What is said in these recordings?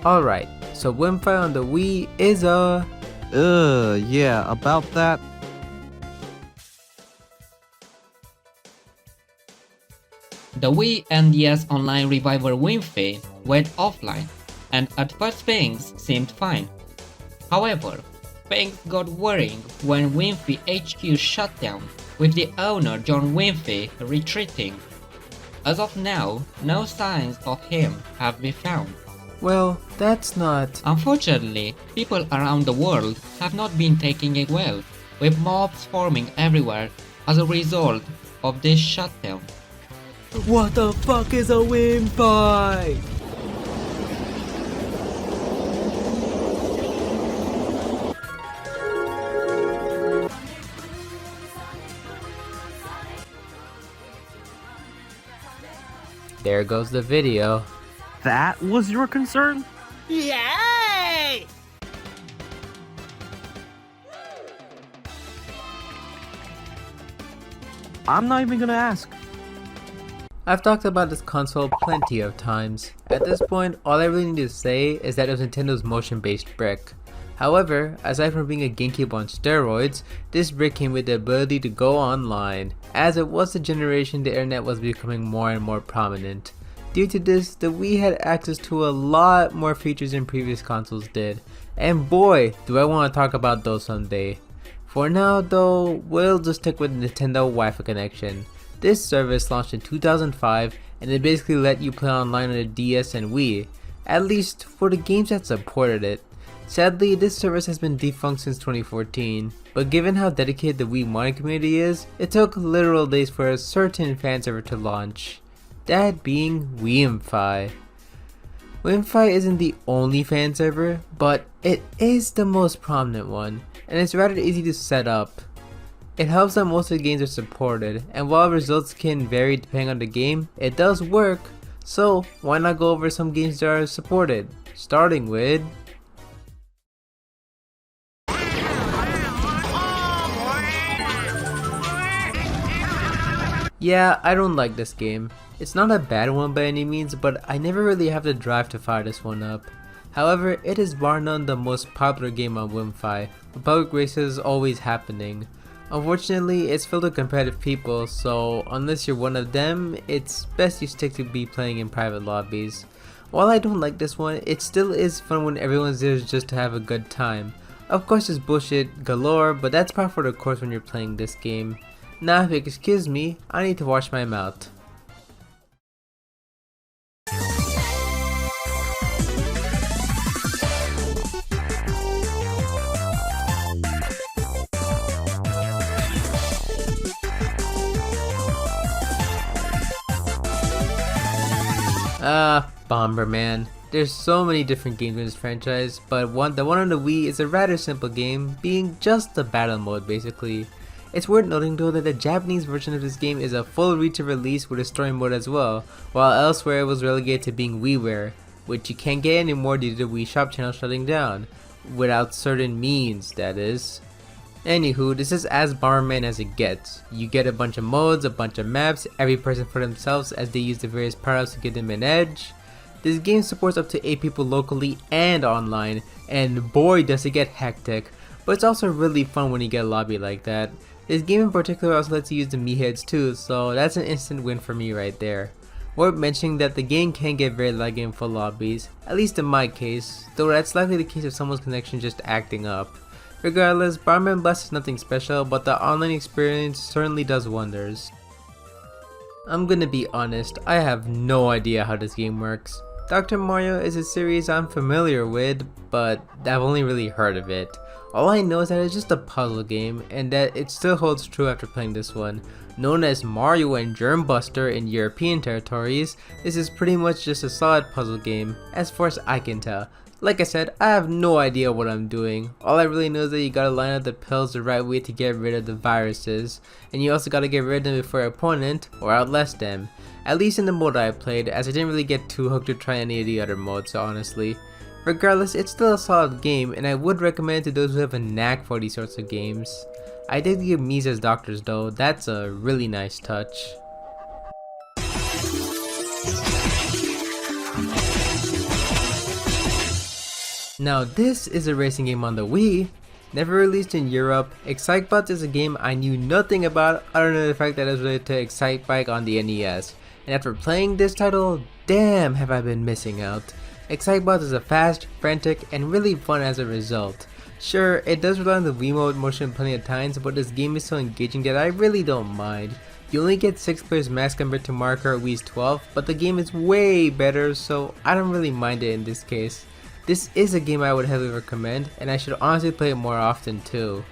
Alright, so Wiimmfi on the Wii is Yeah, about that. The Wii and DS Online revival Wiimmfi went offline, and at first things seemed fine. However, things got worrying when Wiimmfi HQ shut down, with the owner John Wiimmfi retreating. As of now, no signs of him have been found. well, that's not... Unfortunately, people around the world have not been taking it well, with mobs forming everywhere as a result of this shutdown. What the fuck is a Wiimmfi? There goes the video. That was your concern? Yay! I'm not even gonna ask. I've talked about this console plenty of times. At this point, all I really need to say is that it was Nintendo's motion-based brick. However, aside from being a GameCube on steroids, this brick came with the ability to go online. As it was the generation the internet was becoming more and more prominent. Due to this, the Wii had access to a lot more features than previous consoles did, and boy, do I want to talk about those someday. For now though, we'll just stick with Nintendo Wi-Fi connection. This service launched in 2005 and it basically let you play online on the DS and Wii, at least for the games that supported it. Sadly, this service has been defunct since 2014, but given how dedicated the Wii modding community is, it took literal days for a certain fan server to launch. That being Wiimmfi. Wiimmfi isn't the only fan server, but it is the most prominent one, and it's rather easy to set up. It helps that most of the games are supported, and while results can vary depending on the game, it does work, so why not go over some games that are supported, starting with... Yeah, I don't like this game. It's not a bad one by any means, but I never really have the drive to fire this one up. However, it is bar none the most popular game on Wiimmfi, with public races always happening. Unfortunately, it's filled with competitive people, so unless you're one of them, it's best you stick to be playing in private lobbies. While I don't like this one, it still is fun when everyone's there just to have a good time. Of course there's bullshit galore, but that's par for the course when you're playing this game. Now if you excuse me, I need to wash my mouth. Bomberman. There's so many different games in this franchise, but the one on the Wii is a rather simple game, being just the battle mode basically. It's worth noting though that the Japanese version of this game is a full retail release with a story mode as well, while elsewhere it was relegated to being WiiWare, which you can't get anymore due to the Wii Shop channel shutting down, without certain means that is. Anywho, this is as Bomberman as it gets. You get a bunch of modes, a bunch of maps, every person for themselves as they use the various power-ups to give them an edge. This game supports up to 8 people locally and online, and boy does it get hectic, but it's also really fun when you get a lobby like that. This game in particular also lets you use the Mii heads too, so that's an instant win for me right there. Worth mentioning that the game can get very laggy in full lobbies, at least in my case, though that's likely the case of someone's connection just acting up. Regardless, Bomberman Blast is nothing special, but the online experience certainly does wonders. I'm gonna be honest, I have no idea how this game works. Dr. Mario is a series I'm familiar with, but I've only really heard of it. All I know is that it's just a puzzle game, and that it still holds true after playing this one. Known as Mario and Germ Buster in European territories, this is pretty much just a solid puzzle game, as far as I can tell. Like I said, I have no idea what I'm doing. All I really know is that you gotta line up the pills the right way to get rid of the viruses, and you also gotta get rid of them before your opponent, or outlast them. At least in the mode I played, as I didn't really get too hooked to try any of the other modes, honestly. Regardless, it's still a solid game, and I would recommend it to those who have a knack for these sorts of games. I did give Mii's as doctors though, that's a really nice touch. Now this is a racing game on the Wii. Never released in Europe, Excitebots is a game I knew nothing about other than the fact that it was related to Excitebike on the NES. And after playing this title, damn have I been missing out. Excitebots is a fast, frantic, and really fun as a result. Sure, it does rely on the Wii mode motion plenty of times, but this game is so engaging that I really don't mind. You only get 6 players max compared to Mario Kart Wii's 12, but the game is way better, so I don't really mind it in this case. This is a game I would heavily recommend, and I should honestly play it more often too.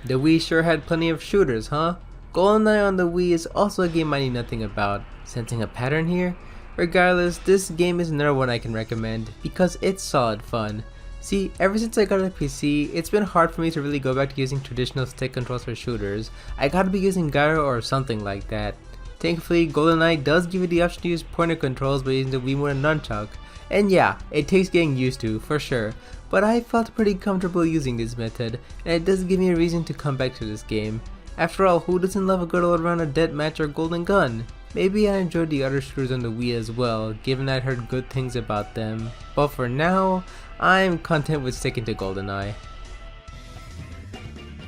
The Wii sure had plenty of shooters, huh? GoldenEye on the Wii is also a game I knew nothing about. Sensing a pattern here? Regardless, this game is another one I can recommend, because it's solid fun. See, ever since I got a PC, it's been hard for me to really go back to using traditional stick controls for shooters. I gotta be using gyro or something like that. Thankfully, GoldenEye does give you the option to use pointer controls by using the Wiimote and nunchuck. And yeah, it takes getting used to, for sure, but I felt pretty comfortable using this method, and it does give me a reason to come back to this game. After all, who doesn't love a good old round of deathmatch or golden gun? Maybe I enjoyed the other shooters on the Wii as well, given I'd heard good things about them, but for now, I'm content with sticking to GoldenEye.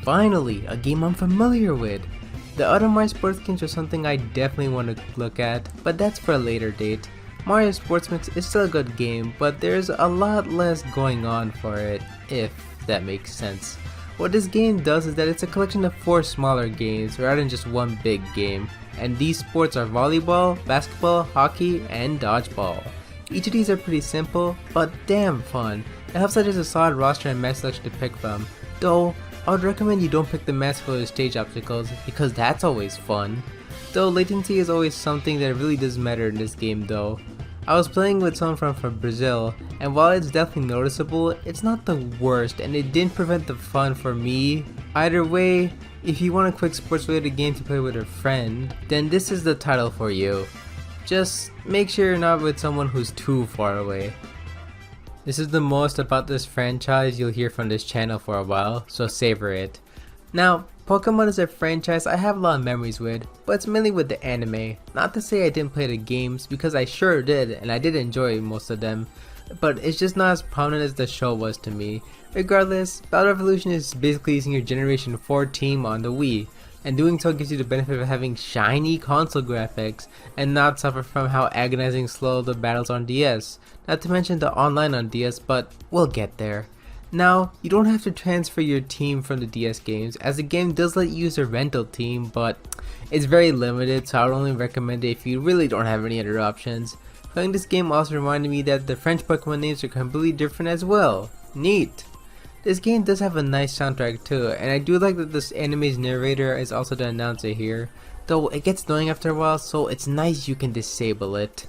Finally, a game I'm familiar with! The other Mario sports games are something I definitely want to look at, but that's for a later date. Mario Sports Mix is still a good game, but there's a lot less going on for it, if that makes sense. What this game does is that it's a collection of 4 smaller games rather than just one big game, and these sports are volleyball, basketball, hockey, and dodgeball. Each of these are pretty simple, but damn fun. It helps that there's a solid roster and match selection to pick from, though I would recommend you don't pick the maps for the stage obstacles, because that's always fun. Though latency is always something that really does matter in this game though. I was playing with someone from Brazil, and while it's definitely noticeable, it's not the worst and it didn't prevent the fun for me. Either way, if you want a quick sports related game to play with a friend, then this is the title for you. Just make sure you're not with someone who's too far away. This is the most about this franchise you'll hear from this channel for a while, so savor it. Now, Pokemon is a franchise I have a lot of memories with, but it's mainly with the anime. Not to say I didn't play the games, because I sure did, and I did enjoy most of them, but it's just not as prominent as the show was to me. Regardless, Battle Revolution is basically using your Generation 4 team on the Wii, and doing so gives you the benefit of having shiny console graphics, and not suffer from how agonizing slow the battles on DS, not to mention the online on DS, but we'll get there. Now, you don't have to transfer your team from the DS games, as the game does let you use a rental team, but it's very limited, so I would only recommend it if you really don't have any other options. Playing this game also reminded me that the French Pokemon names are completely different as well. Neat! This game does have a nice soundtrack too, and I do like that this anime's narrator is also the announcer here, though it gets annoying after a while, so it's nice you can disable it.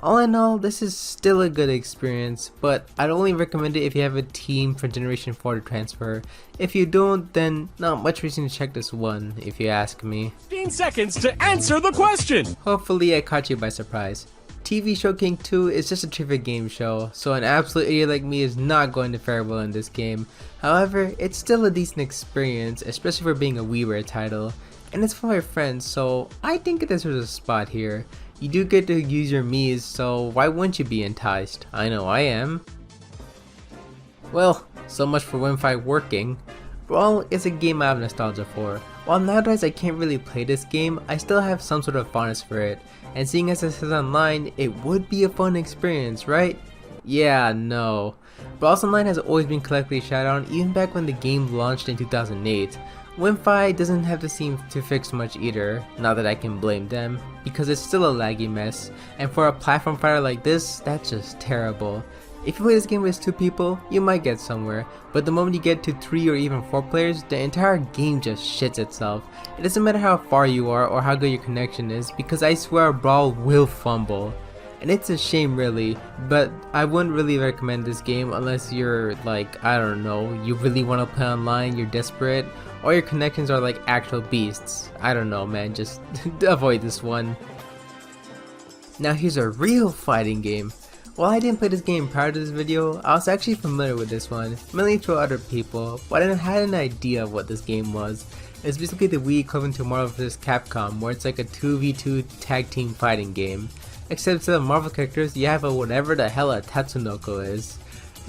All in all, this is still a good experience, but I'd only recommend it if you have a team from Generation 4 to transfer. If you don't, then not much reason to check this one, if you ask me. 15 seconds to answer the question! Hopefully I caught you by surprise. TV Show King 2 is just a trivia game show, so an absolute idiot like me is not going to fare well in this game. However, it's still a decent experience, especially for being a WiiWare title, and it's for my friends, so I think this was a spot here. You do get to use your Miis, so why wouldn't you be enticed? I know I am. Well, so much for Wiimmfi working. Brawl is a game I have nostalgia for. While nowadays I can't really play this game, I still have some sort of fondness for it, and seeing as it says online, it would be a fun experience, right? Yeah, no. Brawl's Online has always been collectively shouted on, even back when the game launched in 2008. Wiimmfi doesn't have to seem to fix much either, not that I can blame them, because it's still a laggy mess, and for a platform fighter like this, that's just terrible. If you play this game with 2 people, you might get somewhere, but the moment you get to 3 or even 4 players, the entire game just shits itself. It doesn't matter how far you are or how good your connection is, because I swear Brawl will fumble. And it's a shame really, but I wouldn't really recommend this game unless you're like, I don't know, you really want to play online, you're desperate, or your connections are like actual beasts. I don't know man, just avoid this one. Now here's a real fighting game. While I didn't play this game prior to this video, I was actually familiar with this one, mainly through other people, but I had an idea of what this game was. It's basically the Wii equivalent to Marvel vs. Capcom, where it's like a 2v2 tag team fighting game. Except instead of Marvel characters, you have a whatever the hell a Tatsunoko is.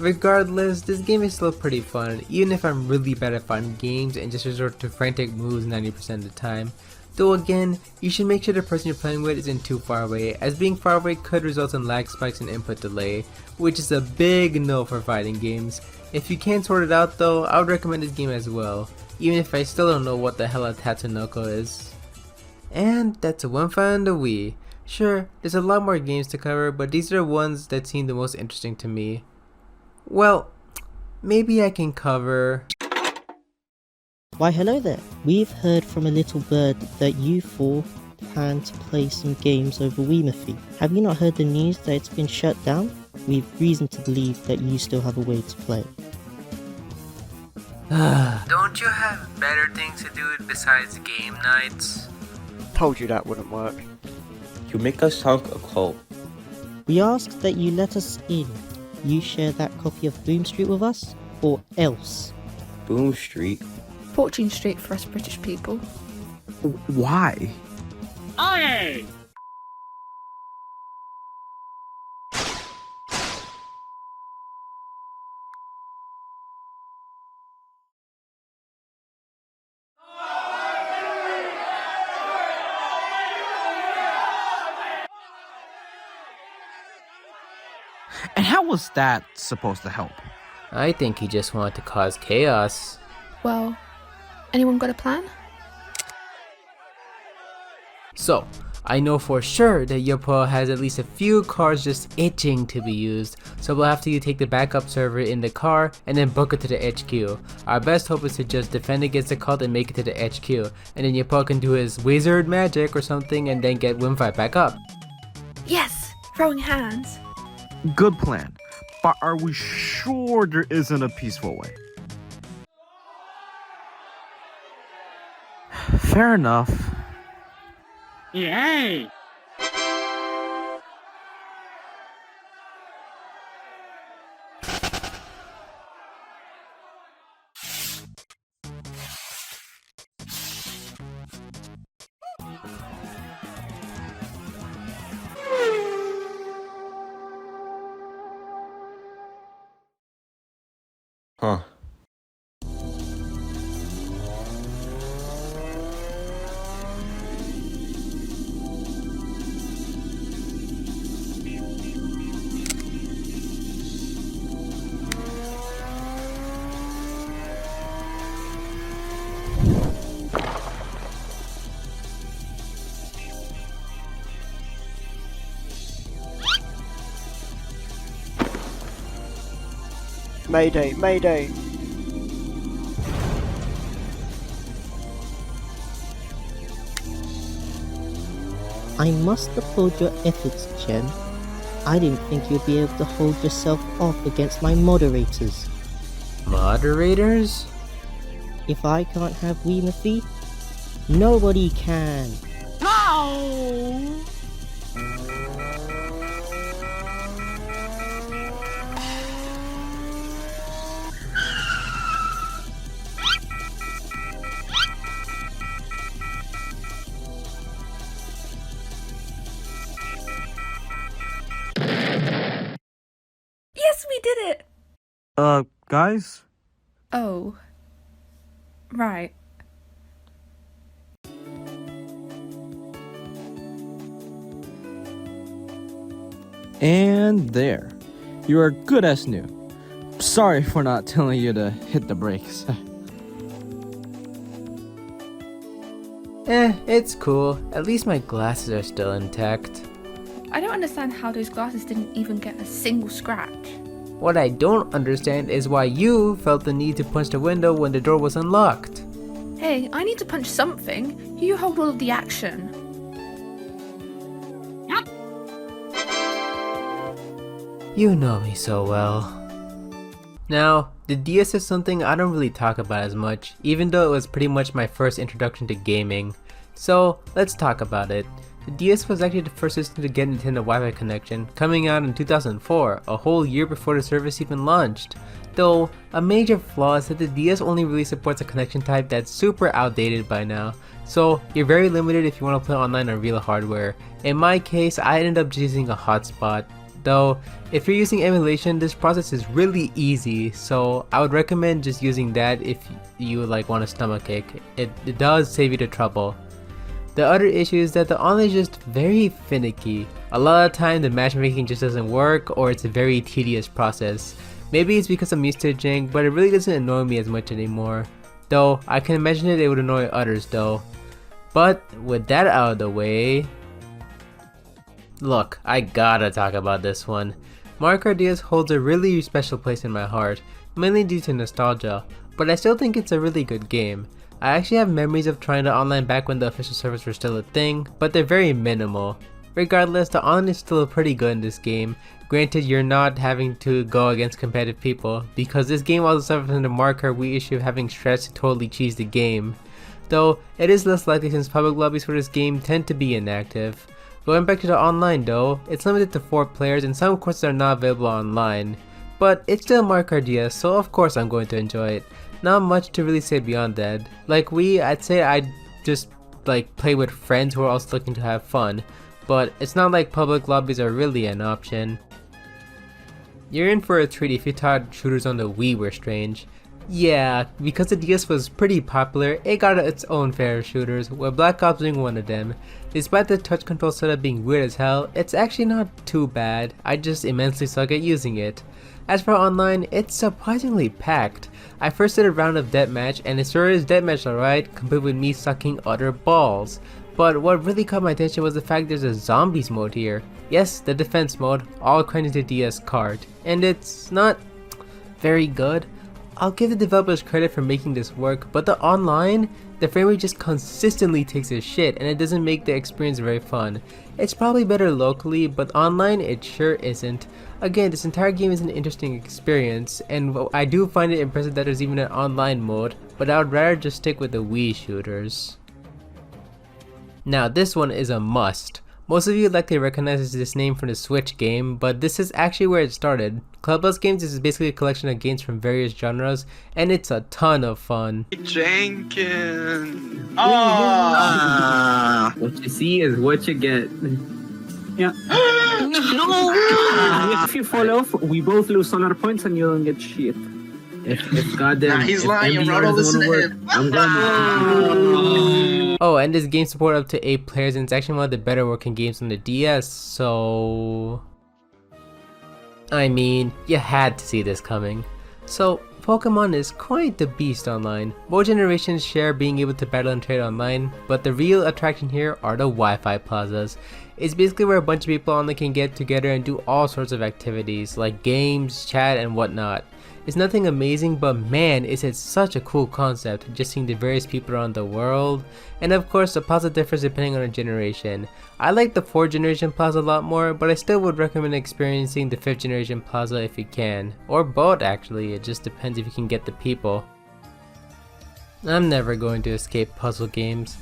Regardless, this game is still pretty fun, even if I'm really bad at finding games and just resort to frantic moves 90% of the time. Though again, you should make sure the person you're playing with isn't too far away, as being far away could result in lag spikes and input delay, which is a big no for fighting games. If you can't sort it out though, I would recommend this game as well, even if I still don't know what the hell a Tatsunoko is. And that's a Wiimmfi on the Wii. Sure, there's a lot more games to cover, but these are the ones that seem the most interesting to me. Well, maybe I can cover... Why hello there. We've heard from a little bird that you four plan to play some games over Wiimmfi. Have you not heard the news that it's been shut down? We've reason to believe that you still have a way to play. Don't you have better things to do besides game nights? Told you that wouldn't work. You make us sound a cult. We ask that you let us in. You share that copy of Boom Street with us, or else. Boom Street? Fortune Street for us British people. Why? Aye! And how was that supposed to help? I think he just wanted to cause chaos. Well, anyone got a plan? So, I know for sure that Yopo has at least a few cars just itching to be used, so we'll have to take the backup server in the car and then book it to the HQ. Our best hope is to just defend against the cult and make it to the HQ, and then Yopo can do his wizard magic or something and then get Wiimmfi back up. Yes! Throwing hands. Good plan. But are we sure there isn't a peaceful way? Fair enough. Yay! Huh. Mayday, mayday! I must applaud your efforts, Jen. I didn't think you'd be able to hold yourself off against my moderators. Moderators? If I can't have Wiimmfi, nobody can. Yes, we did it! Guys? Oh. Right. And there. You are good as new. Sorry for not telling you to hit the brakes. It's cool. At least my glasses are still intact. I don't understand how those glasses didn't even get a single scratch. What I don't understand is why you felt the need to punch the window when the door was unlocked. Hey, I need to punch something. You hold all of the action. You know me so well. Now, the DS is something I don't really talk about as much, even though it was pretty much my first introduction to gaming. So, let's talk about it. The DS was actually the first system to get Nintendo Wi-Fi connection, coming out in 2004, a whole year before the service even launched. Though, a major flaw is that the DS only really supports a connection type that's super outdated by now, so you're very limited if you want to play online on real hardware. In my case, I ended up just using a hotspot. though if you're using emulation, this process is really easy, so I would recommend just using that if you like want a stomachache. It does save you the trouble. The other issue is that the online is just very finicky. A lot of the time the matchmaking just doesn't work, or it's a very tedious process. Maybe it's because I'm used to jank, but it really doesn't annoy me as much anymore. Though I can imagine it would annoy others though. But with that out of the way, look, I gotta talk about this one. Mario Kart DS holds a really special place in my heart, mainly due to nostalgia, but I still think it's a really good game. I actually have memories of trying the online back when the official servers were still a thing, but they're very minimal. Regardless, the online is still pretty good in this game. Granted, you're not having to go against competitive people, because this game also suffers from the Mario Kart Wii issue of having strats to totally cheese the game. Though, it is less likely since public lobbies for this game tend to be inactive. Going back to the online though, it's limited to 4 players and some courses are not available online. But it's still Mario Kart DS, so of course I'm going to enjoy it. Not much to really say beyond that. Like Wii, I'd say I'd just like play with friends who are also looking to have fun, but it's not like public lobbies are really an option. You're in for a treat if you thought shooters on the Wii were strange. Yeah, because the DS was pretty popular, it got its own fair of shooters, with Black Ops being one of them. Despite the touch control setup being weird as hell, it's actually not too bad. I just immensely suck at using it. As for online, it's surprisingly packed. I first did a round of deathmatch, and it sure is deathmatch alright, compared with me sucking utter balls. But what really caught my attention was the fact there's a zombies mode here. Yes, the defense mode, all according to DS card. And it's not very good. I'll give the developers credit for making this work, but the online, the frame rate just consistently takes a shit and it doesn't make the experience very fun. It's probably better locally, but online it sure isn't. Again, this entire game is an interesting experience, and I do find it impressive that there's even an online mode, but I would rather just stick with the Wii shooters. Now this one is a must. Most of you likely recognize this name from the Switch game, but this is actually where it started. Clubhouse Games is basically a collection of games from various genres, and it's a ton of fun. Jenkins. What you see is what you get. Yeah. No. If you fall off, we both lose solar points and you don't get shit. If goddamn, He's if lying. MDR Ronald, doesn't listen wanna to work, him. I'm going. Oh, and this game supports up to 8 players, and it's actually one of the better working games on the DS, so I mean, you had to see this coming. So, Pokemon is quite the beast online. Both generations share being able to battle and trade online, but the real attraction here are the Wi-Fi plazas. It's basically where a bunch of people online can get together and do all sorts of activities, like games, chat, and whatnot. It's nothing amazing, but man, is it such a cool concept, just seeing the various people around the world. And of course, the plaza differs depending on the generation. I like the 4th generation plaza a lot more, but I still would recommend experiencing the 5th generation plaza if you can. Or both actually, it just depends if you can get the people. I'm never going to escape puzzle games.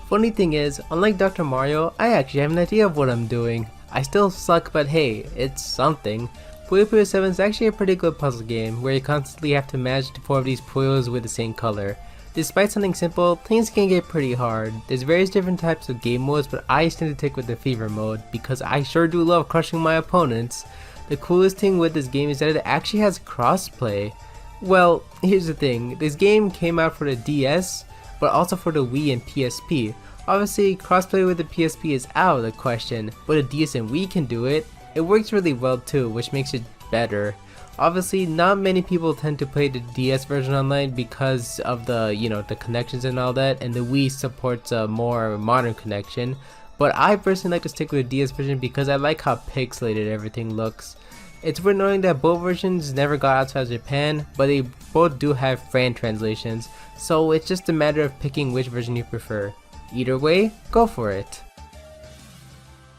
Funny thing is, unlike Dr. Mario, I actually have an idea of what I'm doing. I still suck, but hey, it's something. Puyo Puyo 7 is actually a pretty good puzzle game, where you constantly have to match 4 of these Puyos with the same color. Despite something simple, things can get pretty hard. There's various different types of game modes, but I tend to take with the fever mode, because I sure do love crushing my opponents. The coolest thing with this game is that it actually has crossplay. Well, here's the thing, this game came out for the DS, but also for the Wii and PSP. Obviously, crossplay with the PSP is out of the question, but the DS and Wii can do it. It works really well too, which makes it better. Obviously, not many people tend to play the DS version online because of the, the connections and all that, and the Wii supports a more modern connection. But I personally like to stick with the DS version because I like how pixelated everything looks. It's worth knowing that both versions never got outside of Japan, but they both do have fan translations, so it's just a matter of picking which version you prefer. Either way, go for it.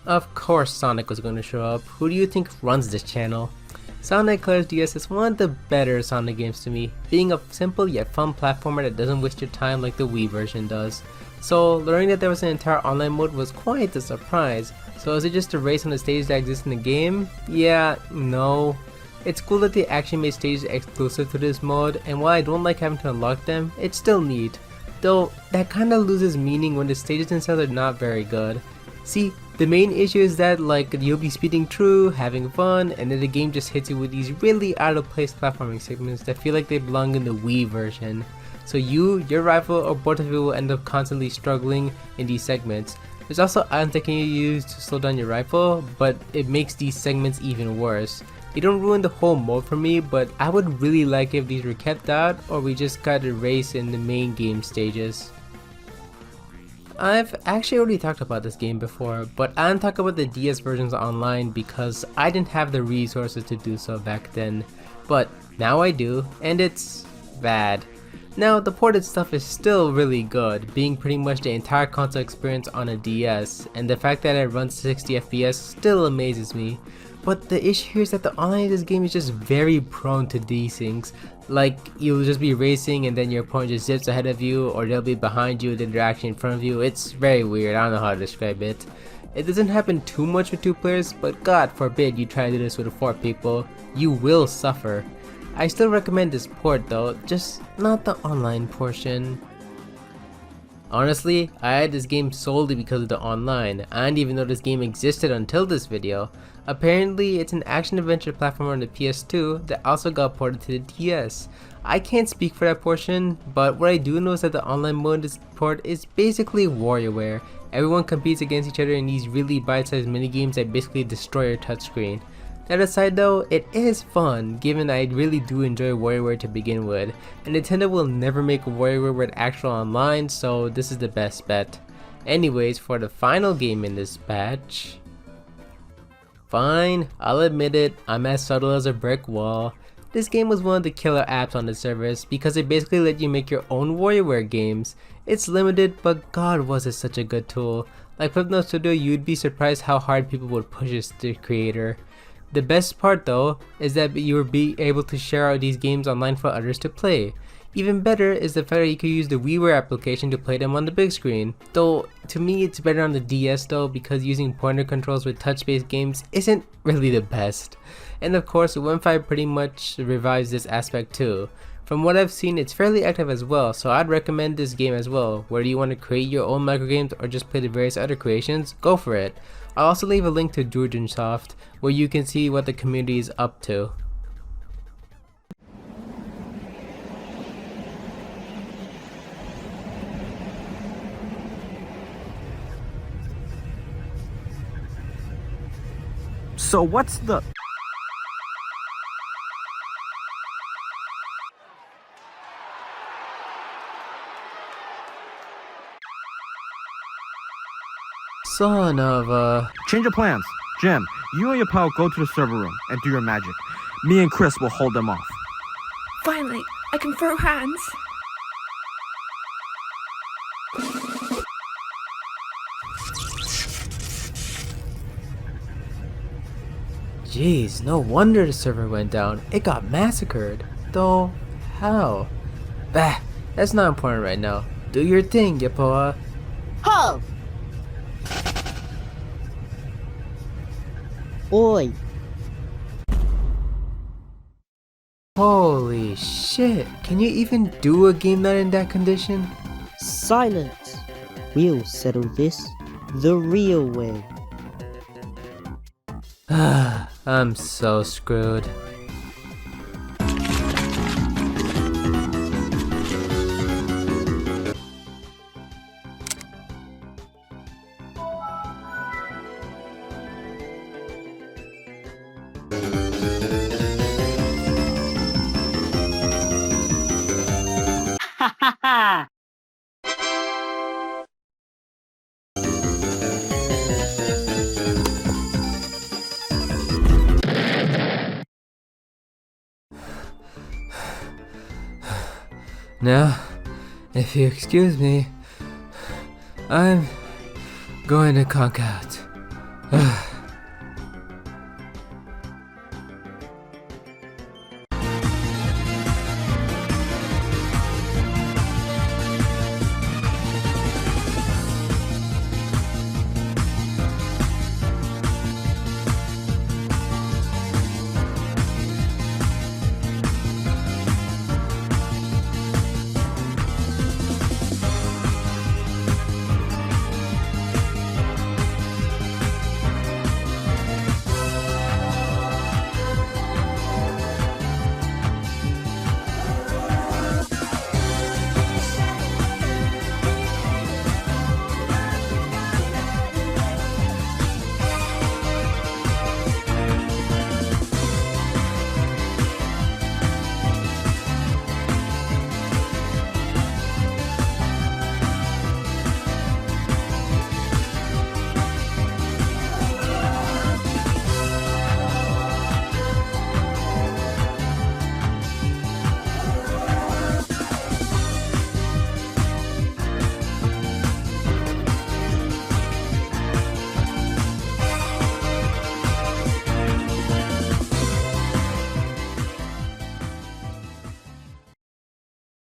Of course Sonic was going to show up. Who do you think runs this channel? Sonic Colors DS is one of the better Sonic games to me, being a simple yet fun platformer that doesn't waste your time like the Wii version does. So learning that there was an entire online mode was quite a surprise. So is it just a race on the stage that exists in the game? Yeah, no. It's cool that they actually made stages exclusive to this mode, and while I don't like having to unlock them, it's still neat. Though that kinda loses meaning when the stages themselves are not very good. See, the main issue is that like you'll be speeding through, having fun, and then the game just hits you with these really out of place platforming segments that feel like they belong in the Wii version. So you, your rival, or both of you will end up constantly struggling in these segments. There's also items that can you use to slow down your rifle, but it makes these segments even worse. They don't ruin the whole mode for me, but I would really like if these were kept out or we just got a race in the main game stages. I've actually already talked about this game before, but I didn't talk about the DS versions online because I didn't have the resources to do so back then. But now I do, and it's bad. Now, the ported stuff is still really good, being pretty much the entire console experience on a DS, and the fact that it runs 60 FPS still amazes me. But the issue here is that the online of this game is just very prone to these things. Like, you'll just be racing and then your opponent just zips ahead of you, or they'll be behind you, then they're actually in front of you. It's very weird, I don't know how to describe it. It doesn't happen too much with 2 players, but God forbid you try to do this with 4 people. You will suffer. I still recommend this port though, just not the online portion. Honestly, I had this game solely because of the online. I didn't even know this game existed until this video. Apparently, it's an action-adventure platformer on the PS2 that also got ported to the DS. I can't speak for that portion, but what I do know is that the online mode in this port is basically WarioWare. Everyone competes against each other in these really bite-sized minigames that basically destroy your touchscreen. That aside though, it is fun, given I really do enjoy WarioWare to begin with, and Nintendo will never make a WarioWare with actual online, so this is the best bet. Anyways, for the final game in this batch... Fine, I'll admit it, I'm as subtle as a brick wall. This game was one of the killer apps on the service because it basically let you make your own WarioWare games. It's limited, but God was it such a good tool. Like Flipnote Studio, you'd be surprised how hard people would push its creator. The best part though is that you will be able to share out these games online for others to play. Even better is the fact that you can use the Wiimmfi application to play them on the big screen. Though to me it's better on the DS though, because using pointer controls with touch-based games isn't really the best. And of course Wiimmfi pretty much revives this aspect too. From what I've seen, it's fairly active as well, so I'd recommend this game as well. Whether you want to create your own microgames or just play the various other creations, go for it. I'll also leave a link to Soft where you can see what the community is up to. So what's the... Son of a... Change of plans. Jim, you and your pal go to the server room and do your magic. Me and Chris will hold them off. Finally, I can throw hands. Jeez, no wonder the server went down. It got massacred. Though, how? Bah, that's not important right now. Do your thing, Yapoa. Ho! Oi! Holy shit, can you even do a game that in that condition? Silence! We'll settle this the real way. I'm so screwed. Now, if you excuse me, I'm going to conk out.